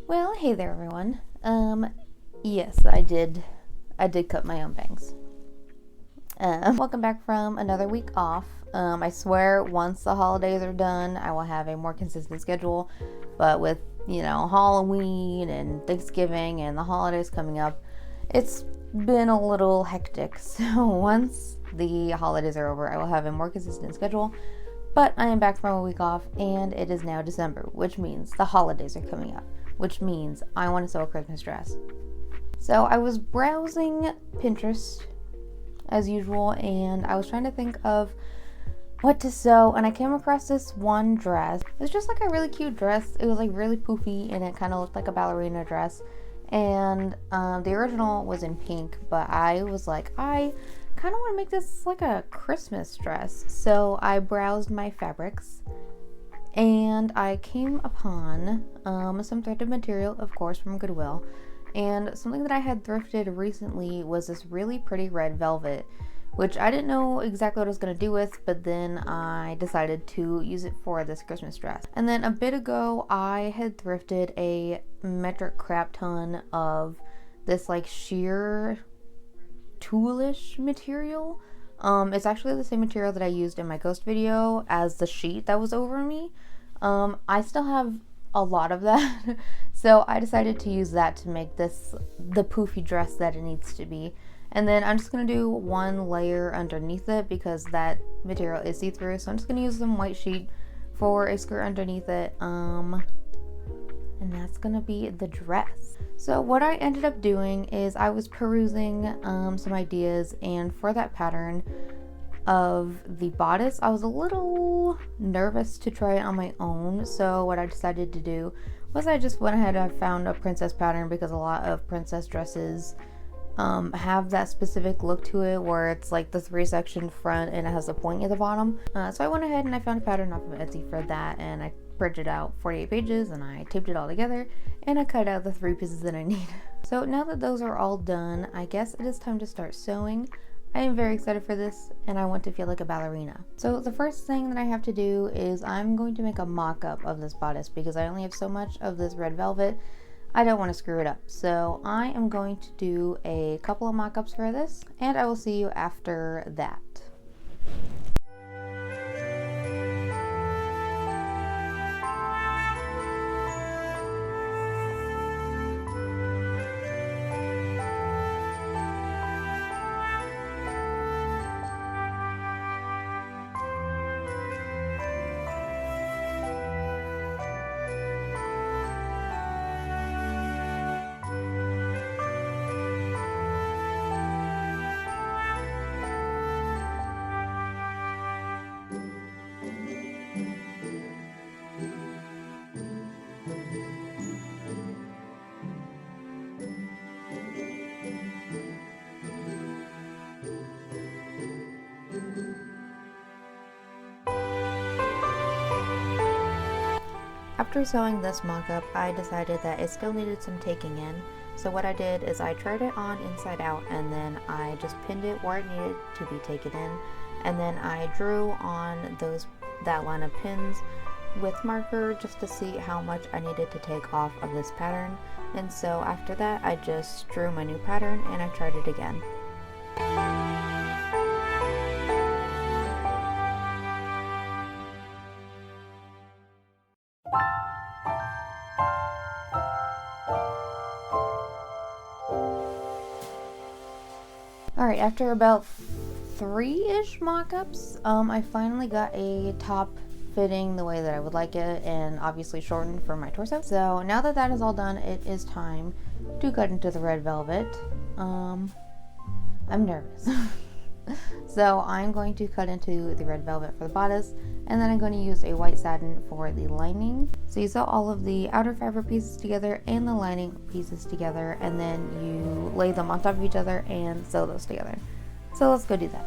Well, hey there everyone. Yes, I did cut my own bangs. Welcome back from another week off. I swear once the holidays are done, I will have a more consistent schedule, but with, Halloween and Thanksgiving and the holidays coming up, it's been a little hectic. So once the holidays are over, I will have a more consistent schedule. But I am back from a week off, and it is now December, which means the holidays are coming up, which means I want to sew a Christmas dress. So I was browsing Pinterest as usual, and I was trying to think of what to sew, and I came across this one dress. It was just like a really cute dress. It was like really poofy, and it kind of looked like a ballerina dress. And the original was in pink, but I was like, I kind of want to make this like a Christmas dress. So I browsed my fabrics, and I came upon some threaded material, of course, from Goodwill. And something that I had thrifted recently was this really pretty red velvet, which I didn't know exactly what I was going to do with, but then I decided to use it for this Christmas dress. And then a bit ago, I had thrifted a metric crap ton of this like sheer toolish material. It's actually the same material that I used in my ghost video as the sheet that was over me. I still have a lot of that, so I decided to use that to make this the poofy dress that it needs to be. And then I'm just going to do one layer underneath it because that material is see-through, so I'm just going to use some white sheet for a skirt underneath it, and that's going to be the dress. So what I ended up doing is I was perusing some ideas, and for that pattern of the bodice, I was a little nervous to try it on my own. So what I decided to do was I just went ahead and found a princess pattern, because a lot of princess dresses have that specific look to it where it's like the 3-section front and it has a point at the bottom. So I went ahead and I found a pattern off of Etsy for that, and I printed out 48 pages and I taped it all together, and I cut out the 3 pieces that I need. So now that those are all done, I guess it is time to start sewing. I am very excited for this, and I want to feel like a ballerina. So the first thing that I have to do is I'm going to make a mock-up of this bodice, because I only have so much of this red velvet. I don't want to screw it up. So I am going to do a couple of mock-ups for this, and I will see you after that. After sewing this mock-up, I decided that it still needed some taking in. So what I did is I tried it on inside out, and then I just pinned it where it needed to be taken in. And then I drew on that line of pins with marker just to see how much I needed to take off of this pattern. And so after that, I just drew my new pattern and I tried it again. Alright, after about 3-ish mock-ups, I finally got a top fitting the way that I would like it, and obviously shortened for my torso. So now that that is all done, it is time to cut into the red velvet. I'm nervous. So I'm going to cut into the red velvet for the bodice, and then I'm going to use a white satin for the lining. So you sew all of the outer fabric pieces together and the lining pieces together, and then you lay them on top of each other and sew those together. So let's go do that.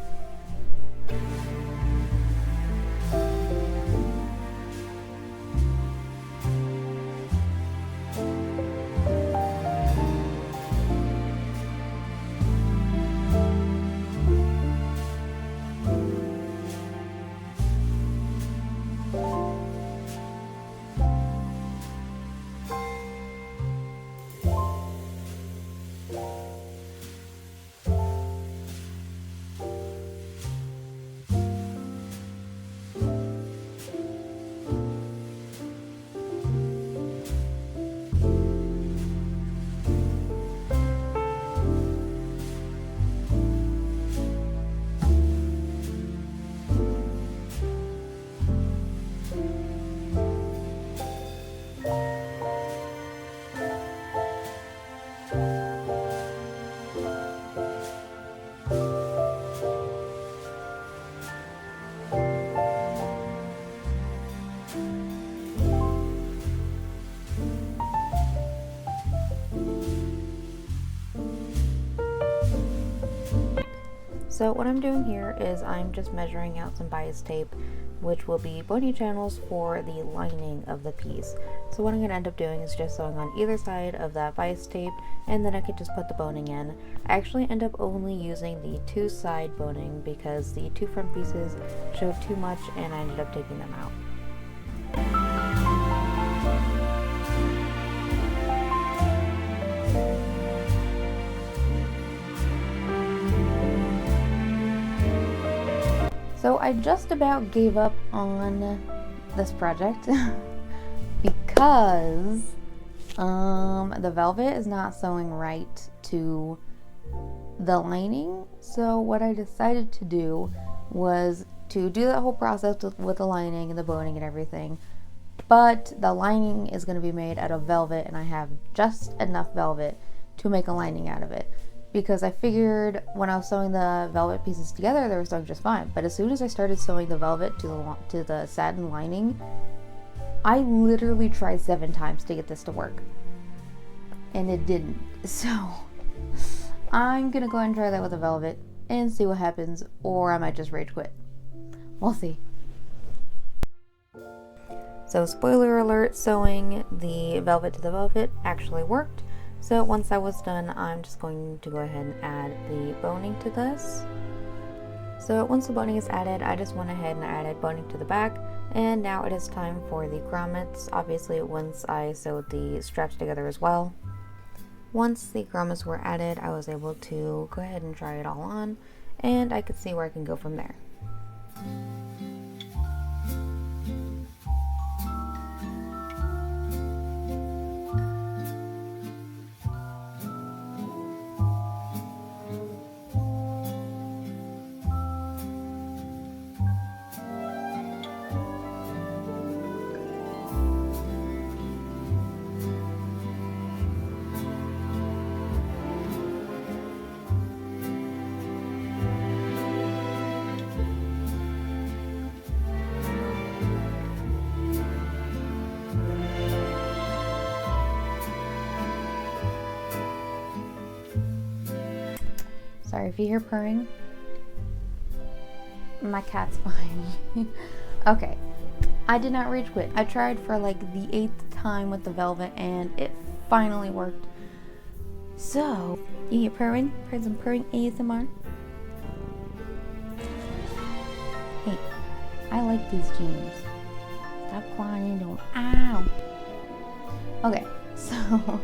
So what I'm doing here is I'm just measuring out some bias tape, which will be bony channels for the lining of the piece. So what I'm going to end up doing is just sewing on either side of that bias tape, and then I could just put the boning in. I actually end up only using the 2 side boning because the 2 front pieces showed too much and I ended up taking them out. So I just about gave up on this project because the velvet is not sewing right to the lining. So what I decided to do was to do that whole process with the lining and the boning and everything, but the lining is going to be made out of velvet, and I have just enough velvet to make a lining out of it. Because I figured when I was sewing the velvet pieces together, they were sewing just fine. But as soon as I started sewing the velvet to the satin lining, I literally tried 7 times to get this to work. And it didn't. So I'm gonna go ahead and try that with the velvet and see what happens, or I might just rage quit. We'll see. So spoiler alert, sewing the velvet to the velvet actually worked. So once that was done, I'm just going to go ahead and add the boning to this. So once the boning is added, I just went ahead and added boning to the back, and now it is time for the grommets. Obviously, once I sewed the straps together as well. Once the grommets were added, I was able to go ahead and try it all on, and I could see where I can go from there. Sorry if you hear purring. My cat's behind me. Okay, I did not rage quit. I tried for like the 8th time with the velvet and it finally worked. So, you hear purring? Heard some purring ASMR? Hey, I like these jeans. Stop crying, don't. Ow! Okay, so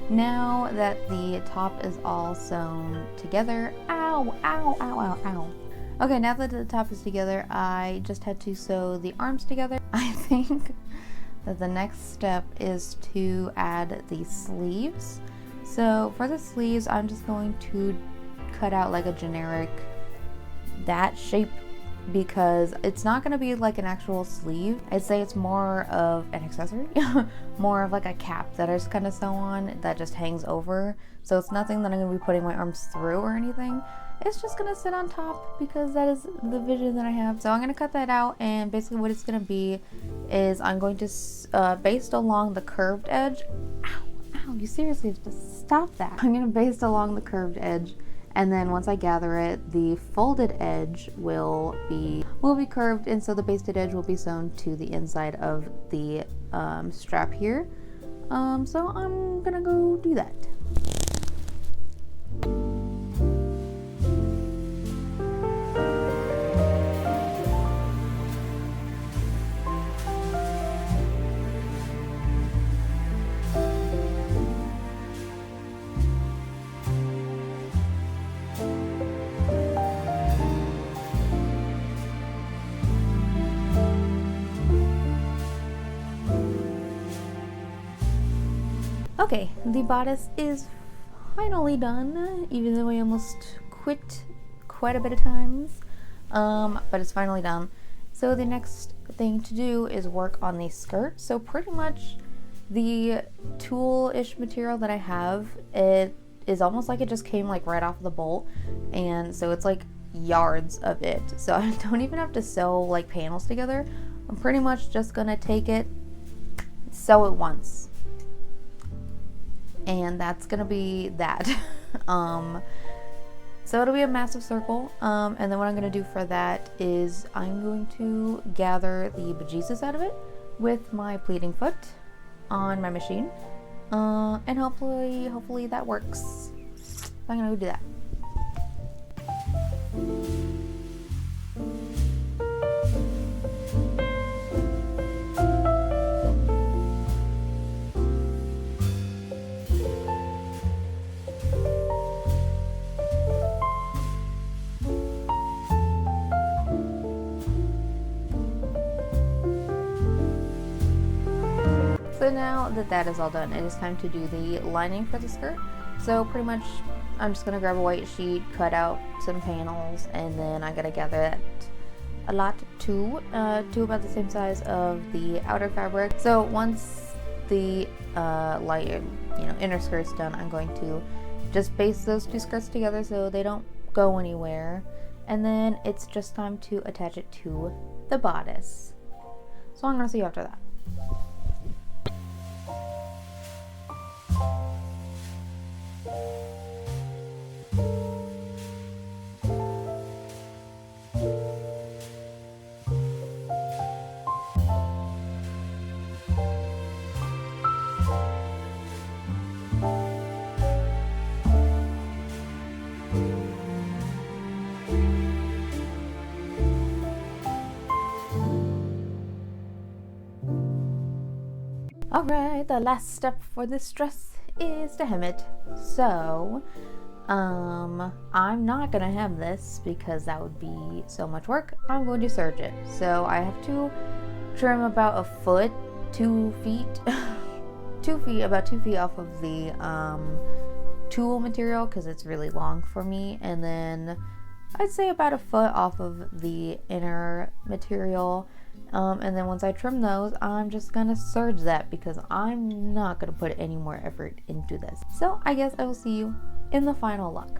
now that the top is all sewn together, ow, ow, ow, ow, ow. Okay, now that the top is together, I just had to sew the arms together. I think that the next step is to add the sleeves. So for the sleeves, I'm just going to cut out like a generic that shape, because it's not going to be like an actual sleeve. I'd say it's more of an accessory, more of like a cap that I just kind of sew on that just hangs over. So it's nothing that I'm going to be putting my arms through or anything. It's just going to sit on top because that is the vision that I have. So I'm going to cut that out, and basically what it's going to be is I'm going to baste along the curved edge. Ow, ow, you seriously have to stop that. I'm going to baste along the curved edge. And then once I gather it, the folded edge will be curved, and so the basted edge will be sewn to the inside of the strap here. So I'm gonna go do that. Okay, the bodice is finally done, even though I almost quit quite a bit of times, but it's finally done. So the next thing to do is work on the skirt. So pretty much the tulle-ish material that I have, it is almost like it just came like right off the bolt, and so it's like yards of it. So I don't even have to sew like panels together. I'm pretty much just gonna take it, sew it once. And that's gonna be that. So it'll be a massive circle, and then what I'm going to do for that is I'm going to gather the bejesus out of it with my pleating foot on my machine, and hopefully that works. So I'm going to go do that. So now that that is all done, it is time to do the lining for the skirt. So pretty much I'm just going to grab a white sheet, cut out some panels, and then I gotta gather that a lot too, about the same size of the outer fabric. So once the inner skirt's done, I'm going to just baste those two skirts together so they don't go anywhere, and then it's just time to attach it to the bodice. So I'm gonna see you after that. Alright, the last step for this dress is to hem it. So, I'm not gonna hem this because that would be so much work. I'm going to serge it. So I have to trim about a foot, 2 feet, 2 feet, about 2 feet off of the tulle material because it's really long for me, and then I'd say about a foot off of the inner material. And then once I trim those, I'm just gonna serge that because I'm not gonna put any more effort into this. So I guess I will see you in the final look.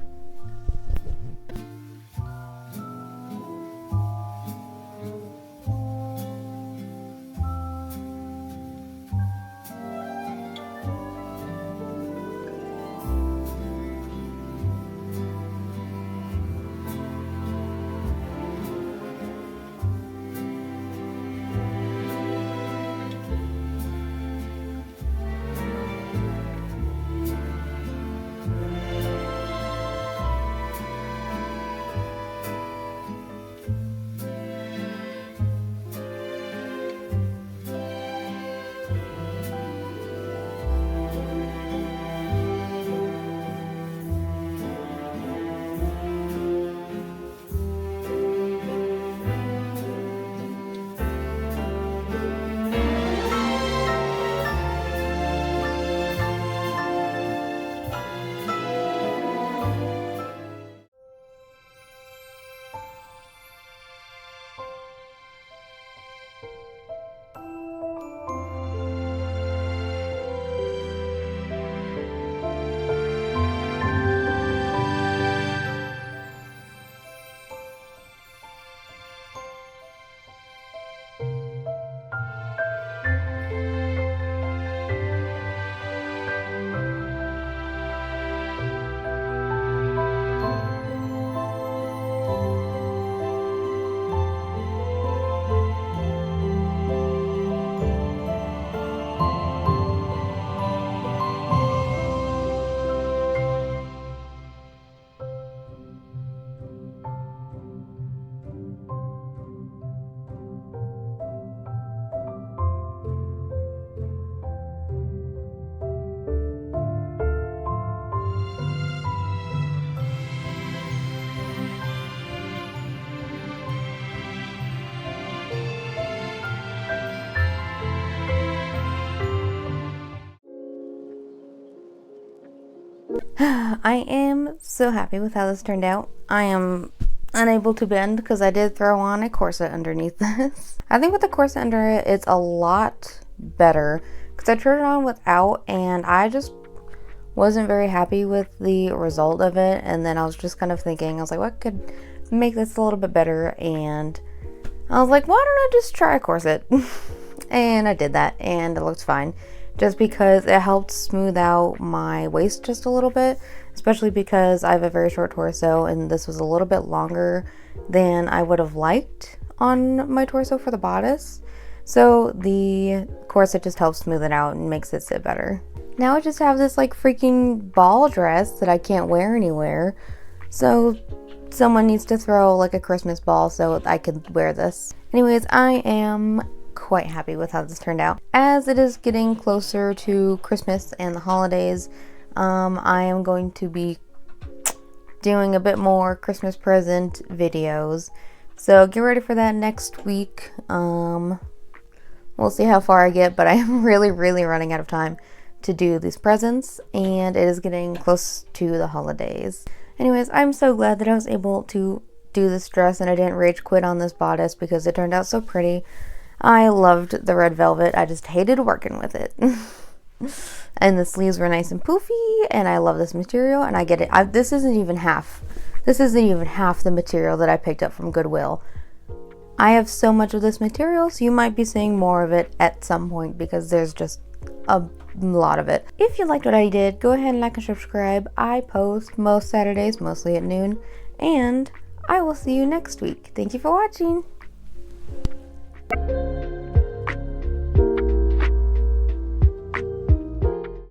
I am so happy with how this turned out. I am unable to bend because I did throw on a corset underneath this. I think with the corset under it, it's a lot better because I tried it on without and I just wasn't very happy with the result of it. And then I was just kind of thinking, I was like, what could make this a little bit better? And I was like, why don't I just try a corset? And I did that and it looked fine. just because it helped smooth out my waist just a little bit, especially because I have a very short torso and this was a little bit longer than I would have liked on my torso for the bodice. So the corset just helps smooth it out and makes it sit better. Now I just have this like freaking ball dress that I can't wear anywhere. So someone needs to throw like a Christmas ball so I could wear this. Anyways, I am quite happy with how this turned out. As it is getting closer to Christmas and the holidays, I am going to be doing a bit more Christmas present videos. So get ready for that next week. We'll see how far I get, but I am really running out of time to do these presents, and it is getting close to the holidays. Anyways, I'm so glad that I was able to do this dress and I didn't rage quit on this bodice because it turned out so pretty. I loved the red velvet. I just hated working with it. And the sleeves were nice and poofy, and I love this material, and I get it. This isn't even half the material that I picked up from Goodwill. I have so much of this material, so you might be seeing more of it at some point because there's just a lot of it. If you liked what I did, go ahead and like and subscribe. I post most Saturdays, mostly at noon, and I will see you next week. Thank you for watching.